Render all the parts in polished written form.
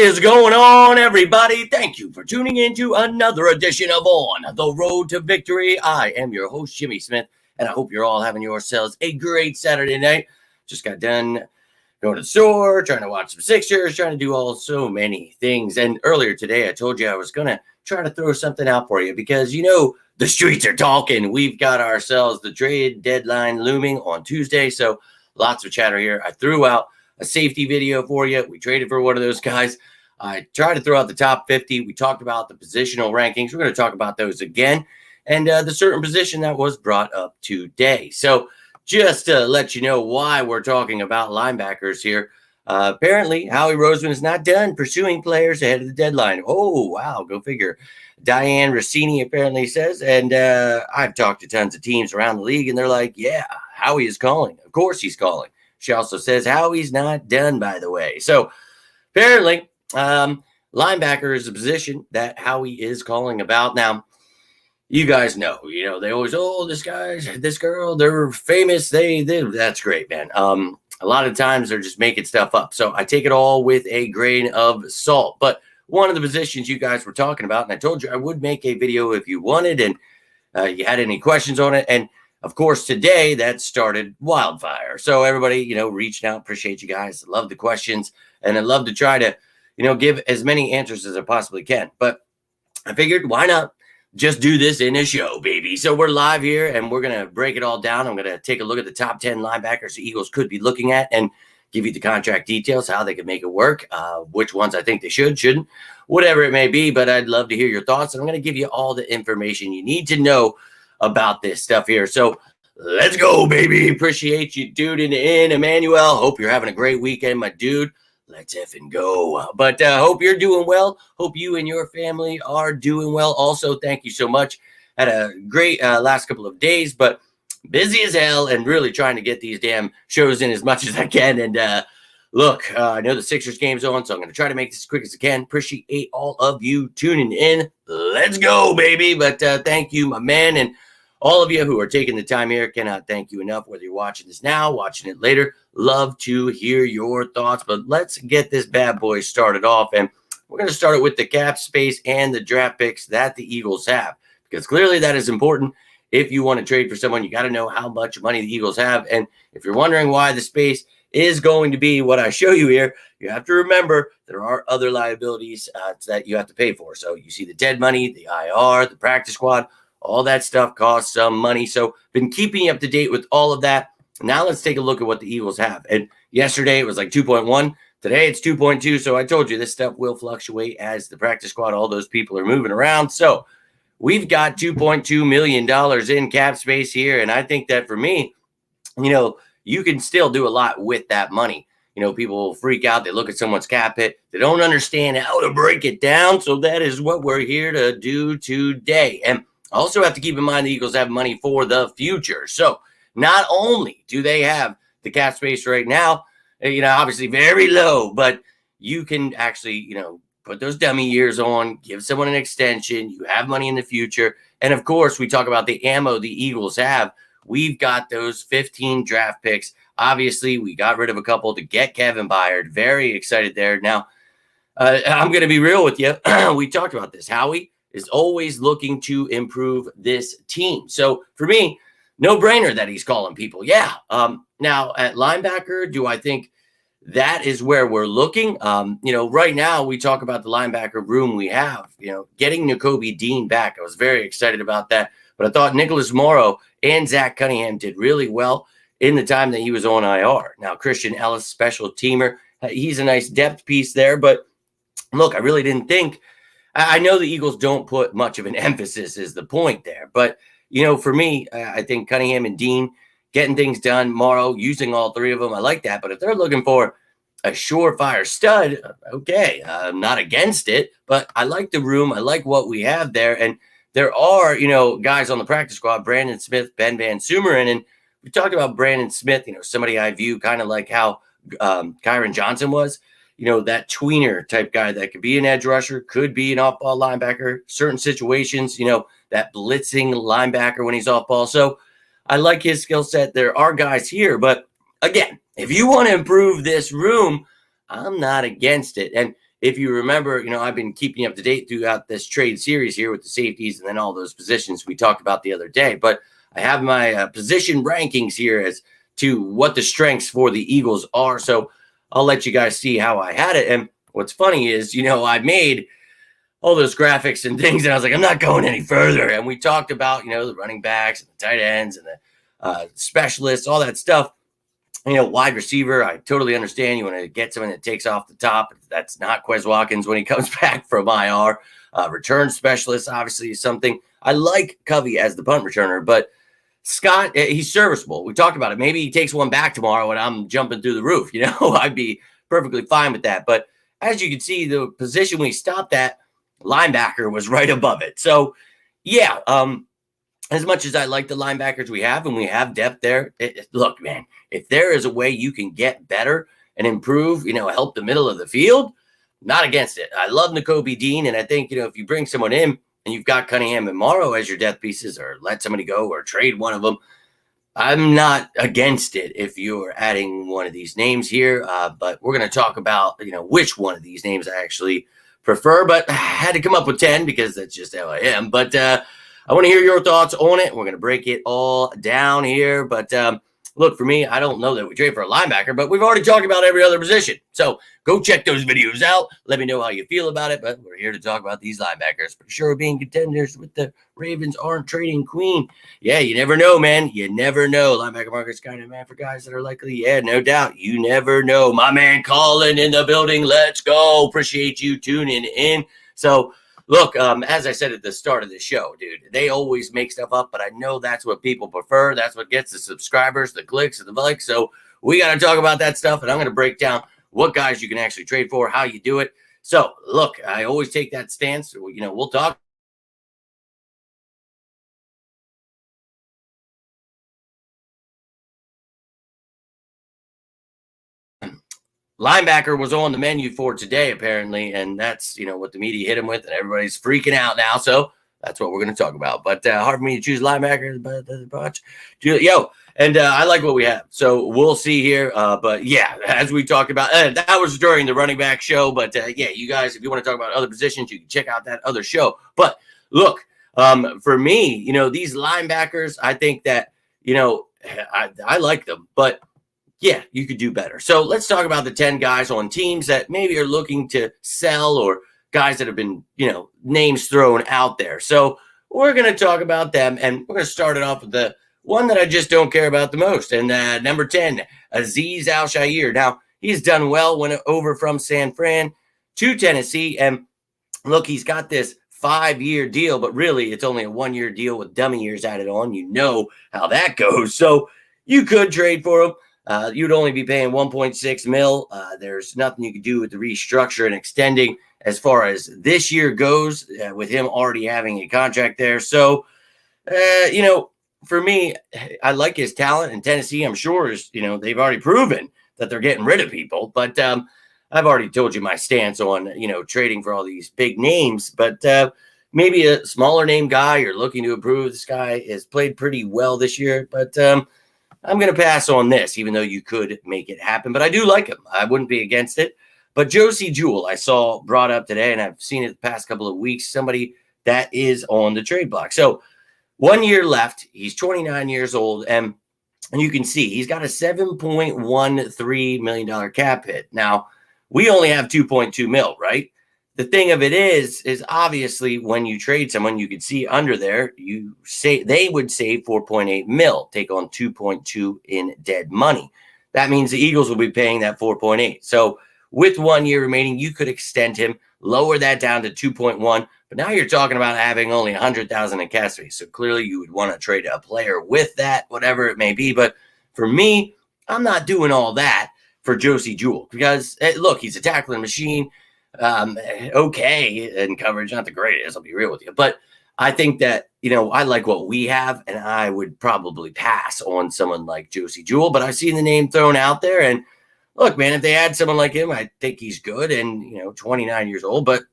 is going on, everybody? Thank you for tuning in to another edition of On the Road to Victory. I am your host, Jimmy Smith, and I hope you're all having yourselves a great Saturday night. Just got done going to the store, trying to watch some Sixers, trying to do so many things. And earlier today, I told you I was going to try to throw something out for you because, the streets are talking. We've got ourselves the trade deadline looming on Tuesday, so lots of chatter here. I threw out a safety video for you. We traded for one of those guys. I tried to throw out the top 50. We talked about the positional rankings. We're going to talk about those again and the certain position that was brought up today. So just to let you know why we're talking about linebackers here, apparently Howie Roseman is not done pursuing players ahead of the deadline. Oh, wow. Go figure. Diane Rossini apparently says, and I've talked to tons of teams around the league, and they're like, yeah, Howie is calling. Of course he's calling. She also says Howie's not done, by the way. So apparently, linebacker is a position that Howie is calling about. Now, you guys know, they always, this girl, they're famous. That's great, man. A lot of times they're just making stuff up. So I take it all with a grain of salt. But one of the positions you guys were talking about, and I told you I would make a video if you wanted, and you had any questions on it. And of course, today that started wildfire. So everybody, reached out. Appreciate you guys. Love the questions. And I love to try to, give as many answers as I possibly can. But I figured, why not just do this in a show, baby? So we're live here and we're going to break it all down. I'm going to take a look at the top 10 linebackers the Eagles could be looking at and give you the contract details, how they could make it work, which ones I think they shouldn't, whatever it may be. But I'd love to hear your thoughts. And I'm going to give you all the information you need to know about this stuff here. So let's go, baby. Appreciate you tuning in, Emmanuel. Hope you're having a great weekend, my dude. Let's effing go. But hope you're doing well. Hope you and your family are doing well. Also, thank you so much. Had a great last couple of days, but busy as hell and really trying to get these damn shows in as much as I can. And look, I know the Sixers game's on, so I'm going to try to make this as quick as I can. Appreciate all of you tuning in. Let's go, baby. But thank you, my man. And all of you who are taking the time here, cannot thank you enough, whether you're watching this now, watching it later. Love to hear your thoughts, but let's get this bad boy started off. And we're going to start it with the cap space and the draft picks that the Eagles have, because clearly that is important. If you want to trade for someone, you got to know how much money the Eagles have. And if you're wondering why the space is going to be what I show you here, you have to remember there are other liabilities that you have to pay for. So you see the dead money, the IR, the practice squad, all that stuff costs some money. So been keeping you up to date with all of that. Now let's take a look at what the Eagles have. And yesterday it was like 2.1. Today it's 2.2. So I told you this stuff will fluctuate as the practice squad, all those people are moving around. So we've got $2.2 million in cap space here. And I think that for me, you can still do a lot with that money. People freak out. They look at someone's cap hit. They don't understand how to break it down. So that is what we're here to do today. And also have to keep in mind the Eagles have money for the future. So not only do they have the cap space right now, obviously very low, but you can actually, put those dummy years on, give someone an extension. You have money in the future. And of course, we talk about the ammo the Eagles have. We've got those 15 draft picks. Obviously, we got rid of a couple to get Kevin Byard. Very excited there. Now, I'm going to be real with you. We talked about this. Howie is always looking to improve this team. So for me, no brainer that he's calling people. Yeah. Now at linebacker, do I think that is where we're looking? Right now we talk about the linebacker room we have, getting Nakobe Dean back. I was very excited about that, but I thought Nicholas Morrow and Zach Cunningham did really well in the time that he was on IR. Now, Christian Ellis, special teamer, he's a nice depth piece there, but look, I really didn't think, I know the Eagles don't put much of an emphasis is the point there. But, for me, I think Cunningham and Dean getting things done, Morrow using all three of them, I like that. But if they're looking for a surefire stud, okay, I'm not against it. But I like the room. I like what we have there. And there are, guys on the practice squad, Brandon Smith, Ben Van Sumeren. And we talked about Brandon Smith, somebody I view kind of like how Kyron Johnson was. That tweener type guy that could be an edge rusher, could be an off-ball linebacker, certain situations, that blitzing linebacker when he's off ball. So I like his skill set. There are guys here, but again, if you want to improve this room, I'm not against it. And if you remember, I've been keeping you up to date throughout this trade series here with the safeties and then all those positions we talked about the other day. But I have my position rankings here as to what the strengths for the Eagles are. So I'll let you guys see how I had it. And what's funny is, I made all those graphics and things, and I was like, I'm not going any further. And we talked about, the running backs and the tight ends and the specialists, all that stuff. Wide receiver, I totally understand you want to get someone that takes off the top. That's not Quez Watkins when he comes back from IR. Return specialist, obviously, is something. I like Covey as the punt returner, but Scott, he's serviceable. We talked about it. Maybe he takes one back tomorrow and I'm jumping through the roof. I'd be perfectly fine with that. But as you can see, the position we stopped at, linebacker, was right above it. So, yeah, as much as I like the linebackers we have, and we have depth there, look, man, if there is a way you can get better and improve, help the middle of the field, not against it. I love Nakobe Dean, and I think, if you bring someone in and you've got Cunningham and Morrow as your depth pieces, or let somebody go or trade one of them, I'm not against it if you're adding one of these names here. But we're going to talk about, which one of these names I actually prefer. But I had to come up with 10 because that's just how I am. But I want to hear your thoughts on it. We're going to break it all down here. But look, for me, I don't know that we trade for a linebacker, but we've already talked about every other position. So go check those videos out. Let me know how you feel about it. But we're here to talk about these linebackers. For sure, being contenders with the Ravens aren't trading Queen. Yeah, you never know, man. You never know. Linebacker market's kind of man for guys that are likely. Yeah, no doubt. You never know. My man Colin in the building. Let's go. Appreciate you tuning in. So, look, as I said at the start of the show, dude, they always make stuff up, but I know that's what people prefer. That's what gets the subscribers, the clicks, and the likes. So we got to talk about that stuff, and I'm going to break down what guys you can actually trade for, how you do it. So, look, I always take that stance. We'll talk. Linebacker was on the menu for today, apparently, and that's, what the media hit him with, and everybody's freaking out now. So that's what we're going to talk about. But hard for me to choose linebacker, but and I like what we have. So we'll see here. But yeah, as we talked about, that was during the running back show. But yeah, you guys, if you want to talk about other positions, you can check out that other show. But look, for me, these linebackers, I think that, I like them, but yeah, you could do better. So let's talk about the 10 guys on teams that maybe are looking to sell, or guys that have been, names thrown out there. So we're going to talk about them, and we're going to start it off with the one that I just don't care about the most. And number 10, Azeez Al-Shaair. Now, he's done well, went over from San Fran to Tennessee. And look, he's got this 5-year deal, but really it's only a 1-year deal with dummy years added on. You know how that goes. So you could trade for him. You'd only be paying 1.6 mil. There's nothing you could do with the restructure and extending as far as this year goes, with him already having a contract there. So, for me, I like his talent, in Tennessee, I'm sure, is, they've already proven that they're getting rid of people. But I've already told you my stance on, trading for all these big names. But maybe a smaller name guy you're looking to improve. This guy has played pretty well this year, but I'm going to pass on this, even though you could make it happen. But I do like him. I wouldn't be against it. But Josey Jewell, I saw brought up today, and I've seen it the past couple of weeks, somebody that is on the trade block. So 1 year left. He's 29 years old, and you can see he's got a $7.13 million cap hit. Now, we only have 2.2 mil, right? The thing of it is obviously when you trade someone, you could see under there, you say they would save 4.8 mil, take on 2.2 in dead money. That means the Eagles will be paying that 4.8. So with 1 year remaining, you could extend him, lower that down to 2.1. But now you're talking about having only 100,000 in cap space. So clearly you would want to trade a player with that, whatever it may be. But for me, I'm not doing all that for Josey Jewell because, look, he's a tackling machine. Okay in coverage, not the greatest, I'll be real with you. But I think that, I like what we have, and I would probably pass on someone like Josey Jewell. But I've seen the name thrown out there, and look, man, if they add someone like him, I think he's good and, 29 years old, but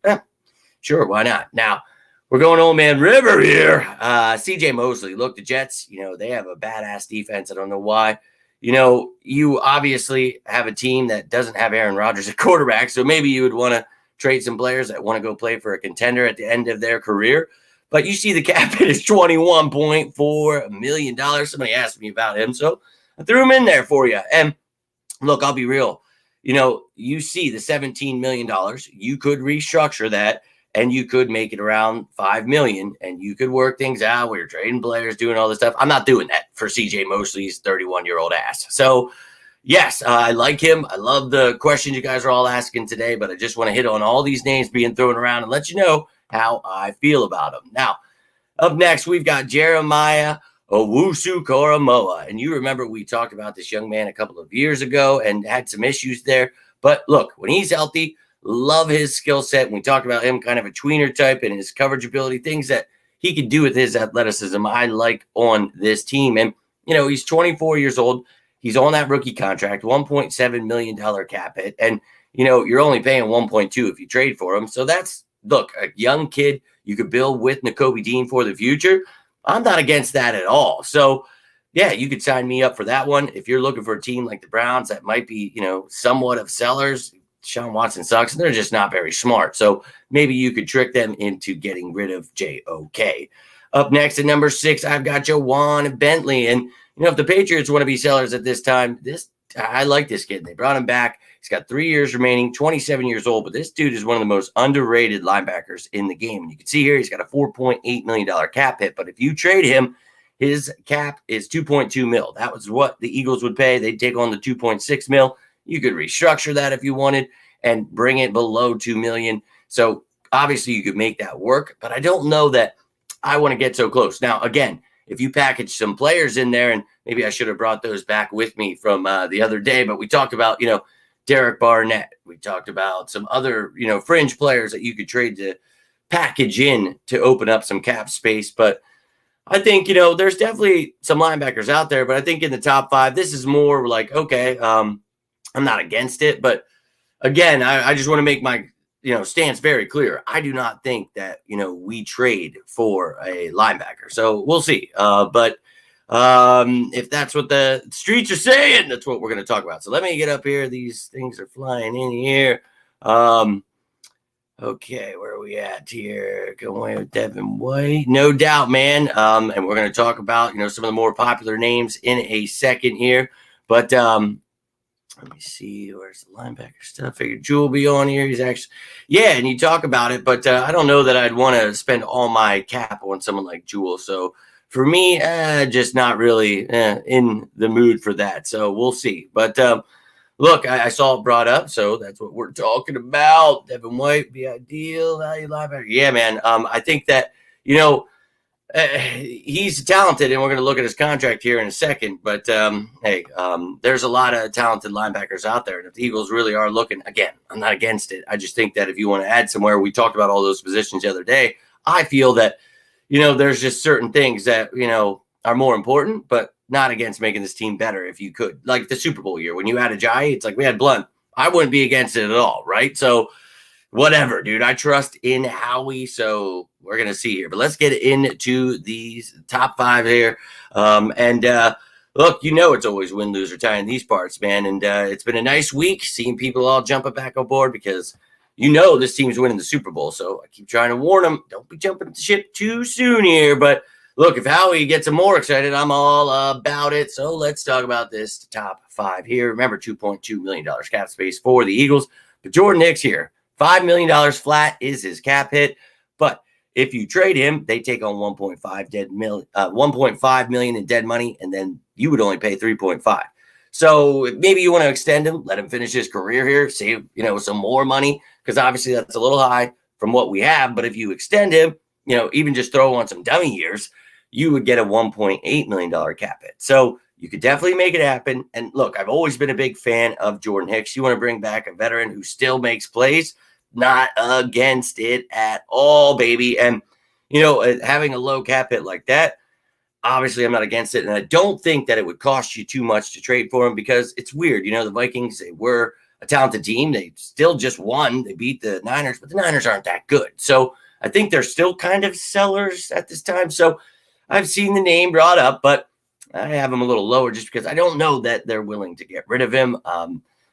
sure, why not? Now, we're going Old Man River here. CJ Mosley, look, the Jets, they have a badass defense. I don't know why. You obviously have a team that doesn't have Aaron Rodgers at quarterback, so maybe you would want to trade some players that want to go play for a contender at the end of their career. But you see the cap hit is $21.4 million. Somebody asked me about him, so I threw him in there for you. And look, I'll be real. You see the $17 million. You could restructure that, and you could make it around $5 million, and you could work things out where you're trading players, doing all this stuff. I'm not doing that for CJ Mosley's 31-year-old ass. So, yes, I like him. I love the questions you guys are all asking today, but I just want to hit on all these names being thrown around and let you know how I feel about them. Now, up next, we've got Jeremiah Owusu-Koramoah. And you remember we talked about this young man a couple of years ago and had some issues there. But look, when he's healthy, love his skill set. We talked about him kind of a tweener type and his coverage ability, things that he can do with his athleticism I like on this team. And, he's 24 years old. He's on that rookie contract, $1.7 million cap hit. And, you're only paying 1.2 if you trade for him. So that's, look, a young kid you could build with Nakobe Dean for the future. I'm not against that at all. So, yeah, you could sign me up for that one. If you're looking for a team like the Browns that might be, somewhat of sellers, Deshaun Watson sucks, and they're just not very smart. So maybe you could trick them into getting rid of JOK. Up next at number 6, I've got Jawan Bentley. And, if the Patriots want to be sellers at this time, I like this kid. They brought him back. He's got 3 years remaining, 27 years old, but this dude is one of the most underrated linebackers in the game. And you can see here, he's got a $4.8 million cap hit, but if you trade him, his cap is $2.2 million. That was what the Eagles would pay. They'd take on the $2.6 million. You could restructure that if you wanted and bring it below $2 million. So obviously you could make that work, but I don't know that I want to get so close. Now, again, if you package some players in there, and maybe I should have brought those back with me from the other day, but we talked about, Derek Barnett. We talked about some other, fringe players that you could trade to package in to open up some cap space. But I think, there's definitely some linebackers out there, but I think in the top 5, this is more like, okay, I'm not against it. But again, I just want to make my, stance very clear. I do not think that, we trade for a linebacker. So we'll see. But if that's what the streets are saying, that's what we're going to talk about. So let me get up here. These things are flying in here. Okay, where are we at here? Going away with Devin White. No doubt, man. And we're going to talk about, some of the more popular names in a second here. But let me see. Where's the linebacker stuff? I figured Jewel will be on here. He's actually, yeah, and you talk about it, but I don't know that I'd want to spend all my cap on someone like Jewel. So for me, just not really in the mood for that. So we'll see. But look, I saw it brought up, so that's what we're talking about. Devin White would be ideal. Value linebacker. Yeah, man. I think that, he's talented, and we're going to look at his contract here in a second. But, hey, there's a lot of talented linebackers out there. And if the Eagles really are looking, again, I'm not against it. I just think that if you want to add somewhere, we talked about all those positions the other day. I feel that, there's just certain things that, are more important, but not against making this team better if you could. Like the Super Bowl year, when you had Ajayi, it's like we had Blunt. I wouldn't be against it at all, right? So whatever, dude. I trust in Howie, so we're going to see here. But let's get into these top 5 here. Look, it's always win, lose, or tie in these parts, man. And it's been a nice week seeing people all jumping back on board because this team's winning the Super Bowl. So I keep trying to warn them, don't be jumping the ship too soon here. But look, if Howie gets them more excited, I'm all about it. So let's talk about this top 5 here. Remember, $2.2 million cap space for the Eagles. But Jordan Hicks here, $5 million flat is his cap hit. But if you trade him, they take on 1.5 million in dead money, and then you would only pay 3.5. So maybe you want to extend him, let him finish his career here, save some more money, because obviously that's a little high from what we have. But if you extend him, even just throw on some dummy years, you would get a $1.8 million cap hit. So you could definitely make it happen. And look, I've always been a big fan of Jordan Hicks. You want to bring back a veteran who still makes plays, not against it at all, baby. And, having a low cap hit like that, obviously I'm not against it. And I don't think that it would cost you too much to trade for him because it's weird. The Vikings, they were a talented team. They still just won. They beat the Niners, but the Niners aren't that good. So I think they're still kind of sellers at this time. So I've seen the name brought up, but I have him a little lower just because I don't know that they're willing to get rid of him.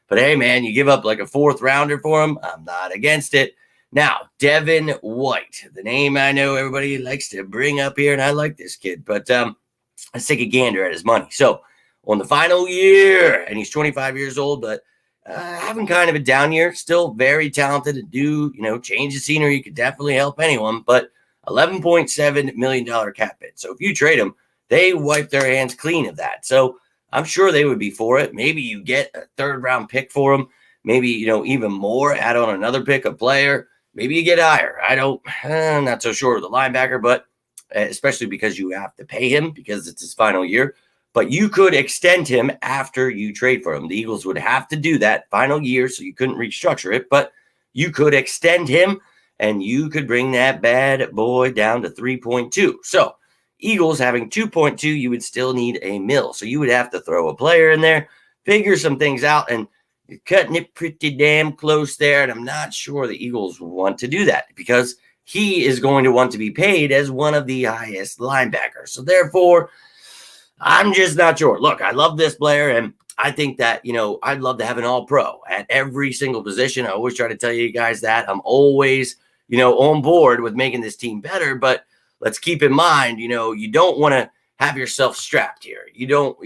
But hey, man, you give up like a 4th rounder for him, I'm not against it. Now, Devin White, the name I know everybody likes to bring up here, and I like this kid, but let's take a gander at his money. So on the final year, and he's 25 years old, but having kind of a down year, still very talented to do, change the scenery, could definitely help anyone, but $11.7 million cap hit. So if you trade him, they wipe their hands clean of that. So I'm sure they would be for it. Maybe you get a 3rd round pick for him. Maybe, even more, add on another pick, a player. Maybe you get higher. I'm not so sure of the linebacker, but especially because you have to pay him because it's his final year. But you could extend him after you trade for him. The Eagles would have to do that final year, so you couldn't restructure it. But you could extend him, and you could bring that bad boy down to 3.2. So Eagles having 2.2, you would still need $1 million. So you would have to throw a player in there, figure some things out, and you're cutting it pretty damn close there. And I'm not sure the Eagles want to do that because he is going to want to be paid as one of the highest linebackers. So therefore, I'm just not sure. Look, I love this player, and I think that, I'd love to have an all-pro at every single position. I always try to tell you guys that. I'm always, on board with making this team better, but let's keep in mind, you don't want to have yourself strapped here. You don't,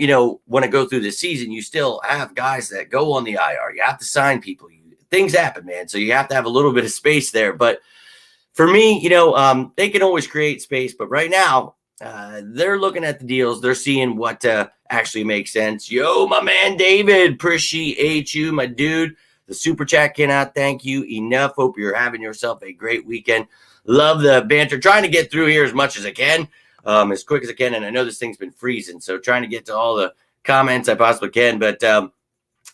want to go through the season. You still have guys that go on the IR. You have to sign people. Things happen, man. So you have to have a little bit of space there. But for me, they can always create space. But right now, they're looking at the deals. They're seeing what actually makes sense. Yo, my man, David, appreciate you, my dude. The super chat cannot thank you enough. Hope you're having yourself a great weekend. Love the banter. Trying to get through here as much as I can, as quick as I can. And I know this thing's been freezing, so trying to get to all the comments I possibly can. But,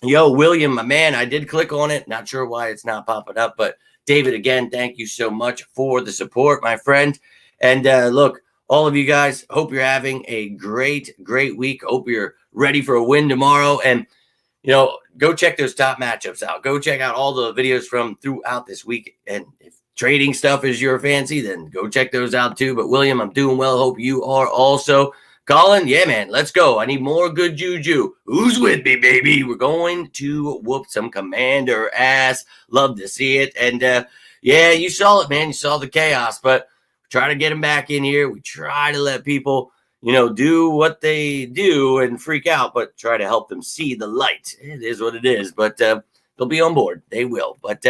yo, William, my man, I did click on it. Not sure why it's not popping up. But, David, again, thank you so much for the support, my friend. And, look, all of you guys, hope you're having a great, great week. Hope you're ready for a win tomorrow. And, go check those top matchups out. Go check out all the videos from throughout this week. And if trading stuff is your fancy, then go check those out too. But William, I'm doing well. Hope you are also. Colin, yeah, man, let's go. I need more good juju. Who's with me, baby? We're going to whoop some Commander ass. Love to see it. And yeah, you saw it, man. You saw the chaos, but try to get them back in here. We try to let people, do what they do and freak out, but try to help them see the light. It is what it is, but they'll be on board. They will. But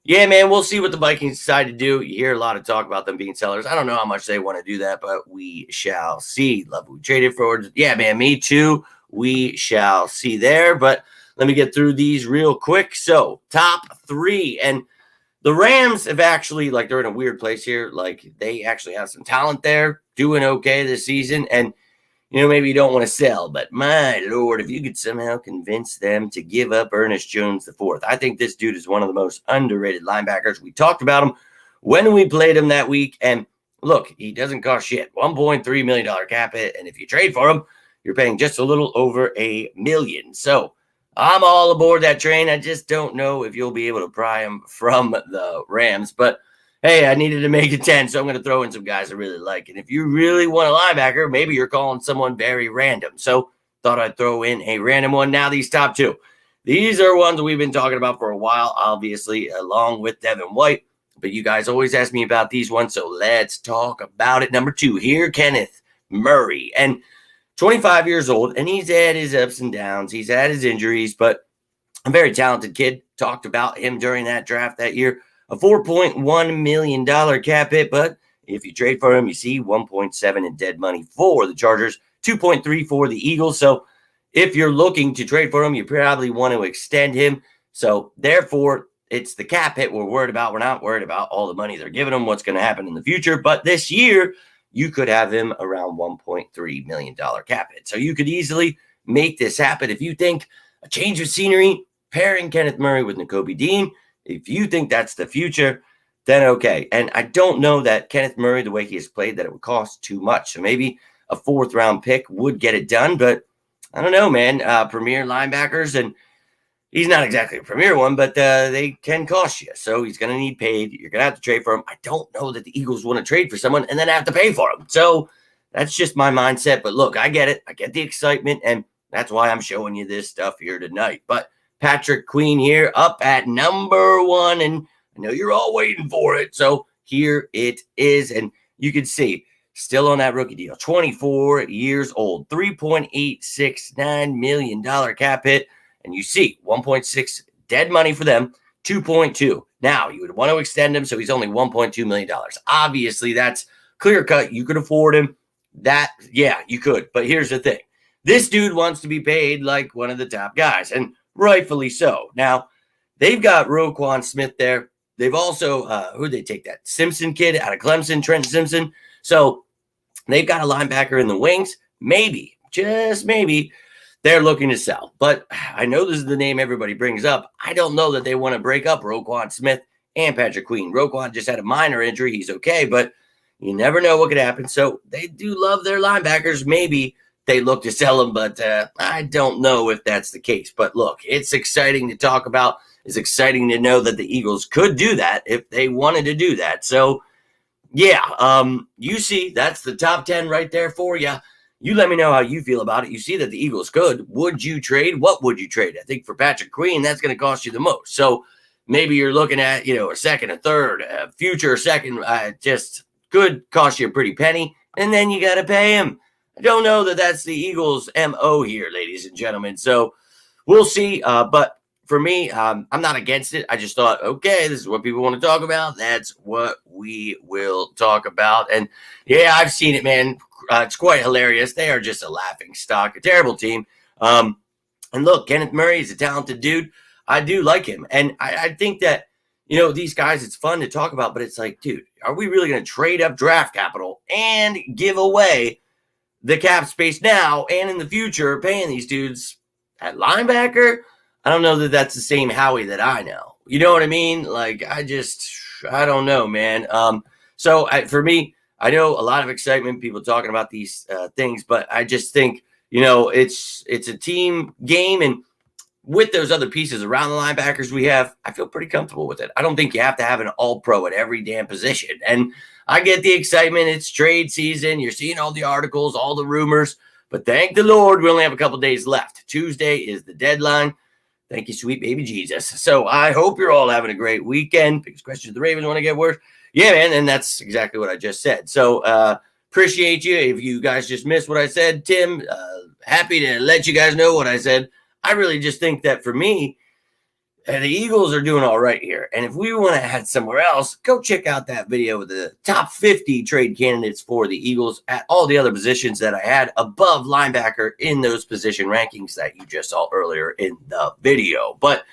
yeah, man, we'll see what the Vikings decide to do. You hear a lot of talk about them being sellers. I don't know how much they want to do that, but we shall see. Love we traded for. Yeah, man, me too. We shall see there. But let me get through these real quick. So top 3. And the Rams have actually, they're in a weird place here. They actually have some talent there, doing okay this season. And, maybe you don't want to sell, but my Lord, if you could somehow convince them to give up Ernest Jones IV. I think this dude is one of the most underrated linebackers. We talked about him when we played him that week. And look, he doesn't cost shit. $1.3 million cap hit. And if you trade for him, you're paying just a little over $1 million. So I'm all aboard that train. I just don't know if you'll be able to pry him from the Rams. But, hey, I needed to make it 10, so I'm going to throw in some guys I really like. And if you really want a linebacker, maybe you're calling someone very random. So thought I'd throw in a random one. Now these top 2. These are ones we've been talking about for a while, obviously, along with Devin White. But you guys always ask me about these ones, so let's talk about it. Number 2 here, Kenneth Murray. And 25 years old, and he's had his ups and downs. He's had his injuries, but a very talented kid. Talked about him during that draft that year. A $4.1 million cap hit, but if you trade for him, you see 1.7 in dead money for the Chargers, 2.3 for the Eagles. So if you're looking to trade for him, you probably want to extend him. So therefore, it's the cap hit we're worried about. We're not worried about all the money they're giving him, what's going to happen in the future. But this year, you could have him around $1.3 million cap hit. So you could easily make this happen. If you think a change of scenery, pairing Kenneth Murray with Nakobe Dean, if you think that's the future, then okay. And I don't know that Kenneth Murray, the way he has played, that it would cost too much. So maybe a 4th round pick would get it done. But I don't know, man. Premier linebackers, and he's not exactly a premier one, but they can cost you. So he's going to need paid. You're going to have to trade for him. I don't know that the Eagles want to trade for someone and then have to pay for him. So that's just my mindset. But look, I get it. I get the excitement. And that's why I'm showing you this stuff here tonight. But Patrick Queen here up at number 1. And I know you're all waiting for it. So here it is. And you can see still on that rookie deal, 24 years old, $3.869 million cap hit. And you see 1.6 dead money for them, 2.2. Now you would want to extend him. So he's only $1.2 million. Obviously, that's clear cut. You could afford him. Yeah, you could. But here's the thing. This dude wants to be paid like one of the top guys, and rightfully so. Now, they've got Roquan Smith there. They've also, who'd they take that? Simpson kid out of Clemson, Trenton Simpson. So they've got a linebacker in the wings. Maybe, just maybe, they're looking to sell. But I know this is the name everybody brings up. I don't know that they want to break up Roquan Smith and Patrick Queen. Roquan just had a minor injury. He's okay, but you never know what could happen. So they do love their linebackers. Maybe they look to sell them, but I don't know if that's the case. But look, it's exciting to talk about. It's exciting to know that the Eagles could do that if they wanted to do that. So, yeah, you see, that's the top 10 right there for you. You let me know how you feel about it. You see that the Eagles could. Would you trade? What would you trade? I think for Patrick Queen, that's going to cost you the most. So maybe you're looking at, a second, a third, a future second, just could cost you a pretty penny, and then you got to pay him. I don't know that that's the Eagles' MO here, ladies and gentlemen. So we'll see. But for me, I'm not against it. I just thought, okay, this is what people want to talk about. That's what we will talk about. And yeah, I've seen it, man. It's quite hilarious. They are just a laughing stock, a terrible team. And look, Kenneth Murray is a talented dude. I do like him. And I think that, these guys, it's fun to talk about, but it's like, dude, are we really going to trade up draft capital and give away the cap space now and in the future paying these dudes at linebacker? I don't know that that's the same Howie that I know. You know what I mean? Like, I don't know, man. So for me, I know a lot of excitement, people talking about these things, but I just think, it's a team game, and with those other pieces around the linebackers we have, I feel pretty comfortable with it. I don't think you have to have an all-pro at every damn position. And I get the excitement. It's trade season. You're seeing all the articles, all the rumors. But thank the Lord, we only have a couple days left. Tuesday is the deadline. Thank you, sweet baby Jesus. So I hope you're all having a great weekend. Biggest question, the Ravens want to get worse? Yeah, man, and that's exactly what I just said. So appreciate you. If you guys just missed what I said, Tim, happy to let you guys know what I said. I really just think that for me, the Eagles are doing all right here. And if we want to head somewhere else, go check out that video with the top 50 trade candidates for the Eagles at all the other positions that I had above linebacker in those position rankings that you just saw earlier in the video. But,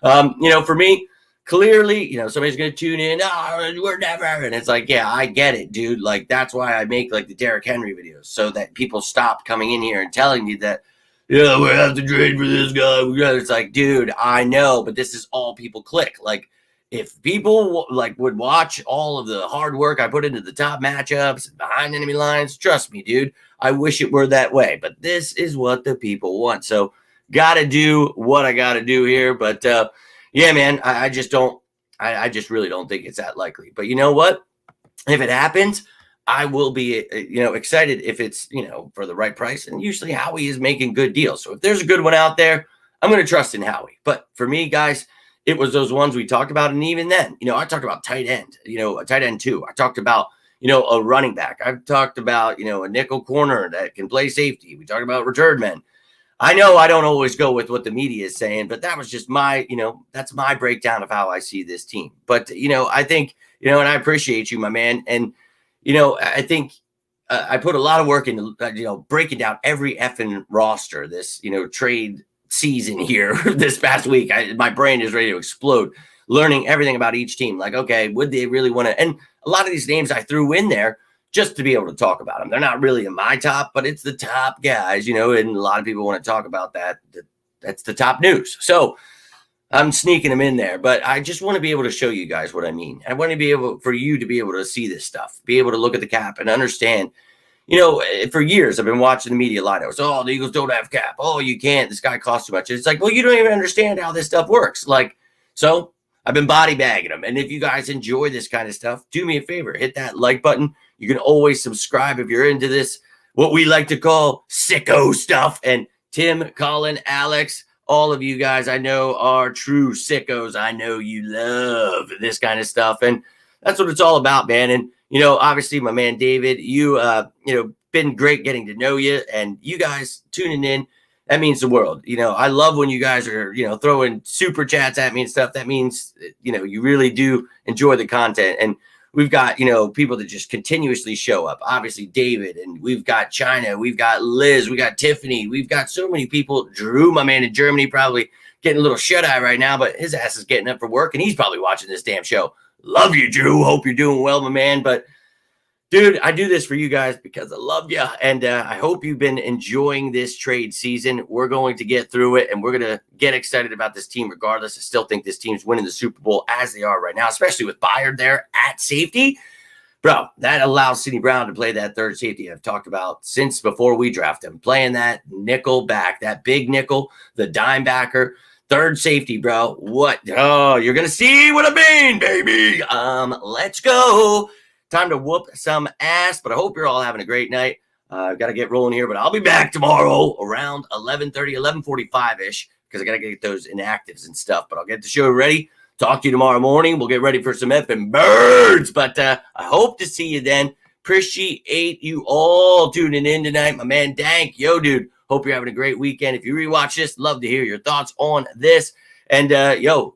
for me, clearly, somebody's going to tune in. Oh, we're never. And it's like, yeah, I get it, dude. Like, that's why I make like the Derrick Henry videos, so that people stop coming in here and telling me that, yeah, we have to trade for this guy. It's like, dude, I know, but this is all people click. Like, if people would watch all of the hard work I put into the top matchups behind enemy lines, trust me, dude, I wish it were that way. But this is what the people want. So, got to do what I got to do here. But yeah, man, I just really don't think it's that likely. But you know what? If it happens, I will be, excited if it's, for the right price. And usually Howie is making good deals. So if there's a good one out there, I'm going to trust in Howie. But for me, guys, it was those ones we talked about. And even then, I talked about tight end, a tight end too. I talked about, a running back. I've talked about, a nickel corner that can play safety. We talked about return men. I know I don't always go with what the media is saying, but that was just my, that's my breakdown of how I see this team. But, I think, and I appreciate you, my man. And, I think I put a lot of work into, breaking down every effing roster this, trade season here this past week. My brain is ready to explode, learning everything about each team. Like, okay, would they really want to? And a lot of these names I threw in there just to be able to talk about them. They're not really in my top, but it's the top guys, and a lot of people want to talk about that. That's the top news. So I'm sneaking them in there, but I just want to be able to show you guys what I mean. I want to be able for you to be able to see this stuff, be able to look at the cap and understand. For years I've been watching the media lie. Oh, the Eagles don't have cap. Oh, you can't. This guy costs too much. It's like, well, you don't even understand how this stuff works. Like, so I've been body bagging them. And if you guys enjoy this kind of stuff, do me a favor, hit that like button. You can always subscribe if you're into this, what we like to call sicko stuff. And Tim, Colin, Alex, all of you guys I know are true sickos. I know you love this kind of stuff, and that's what it's all about, man. And obviously, my man David, been great getting to know you, and you guys tuning in. That means the world. I love when you guys are, throwing super chats at me and stuff. That means, you really do enjoy the content. And we've got, people that just continuously show up. Obviously, David, and we've got China, we've got Liz, we got Tiffany, we've got so many people. Drew, my man in Germany, probably getting a little shut-eye right now, but his ass is getting up for work, and he's probably watching this damn show. Love you, Drew. Hope you're doing well, my man. But dude, I do this for you guys because I love you, and I hope you've been enjoying this trade season. We're going to get through it, and we're going to get excited about this team regardless. I still think this team's winning the Super Bowl as they are right now, especially with Byard there at safety. Bro, that allows Sidney Brown to play that third safety I've talked about since before we draft him, playing that nickel back, that big nickel, the dime backer. Third safety, bro. What? Oh, you're going to see what I mean, baby. Let's go. Time to whoop some ass, but I hope you're all having a great night. I've got to get rolling here, but I'll be back tomorrow around 11:30, 11:45-ish, because I got to get those inactives and stuff, but I'll get the show ready. Talk to you tomorrow morning. We'll get ready for some effing birds, but I hope to see you then. Appreciate you all tuning in tonight. My man Dank, yo, dude, hope you're having a great weekend. If you rewatch this, love to hear your thoughts on this. And,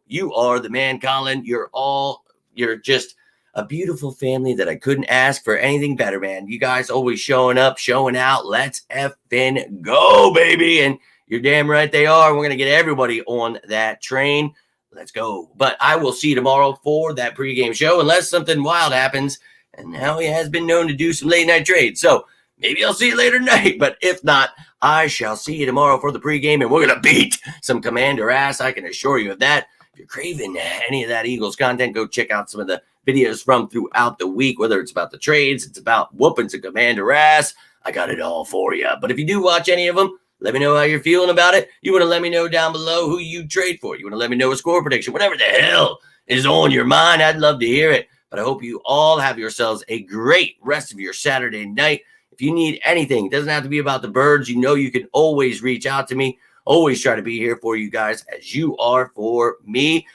you are the man, Colin. You're just a beautiful family that I couldn't ask for anything better, man. You guys always showing up, showing out. Let's effing go, baby. And you're damn right they are. We're going to get everybody on that train. Let's go. But I will see you tomorrow for that pregame show, unless something wild happens. And now he has been known to do some late night trades. So maybe I'll see you later tonight. But if not, I shall see you tomorrow for the pregame. And we're going to beat some Commander ass. I can assure you of that. If you're craving any of that Eagles content, go check out some of the videos from throughout the week, whether it's about the trades, it's about whooping some Commander ass. I got it all for you. But if you do watch any of them, let me know how you're feeling about it. You want to let me know down below who you trade for. You want to let me know a score prediction, whatever the hell is on your mind. I'd love to hear it. But I hope you all have yourselves a great rest of your Saturday night. If you need anything, it doesn't have to be about the birds. You can always reach out to me. Always try to be here for you guys as you are for me.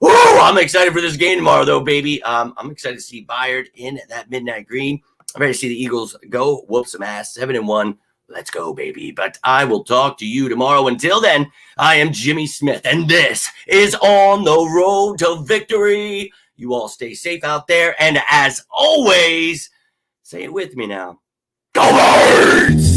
Woo, I'm excited for this game tomorrow, though, baby. I'm excited to see Byard in that midnight green. I'm ready to see the Eagles go whoop some ass, 7-1. Let's go, baby. But I will talk to you tomorrow. Until then, I am Jimmy Smith, and this is On the Road to Victory. You all stay safe out there, and as always, say it with me now. Go Birds!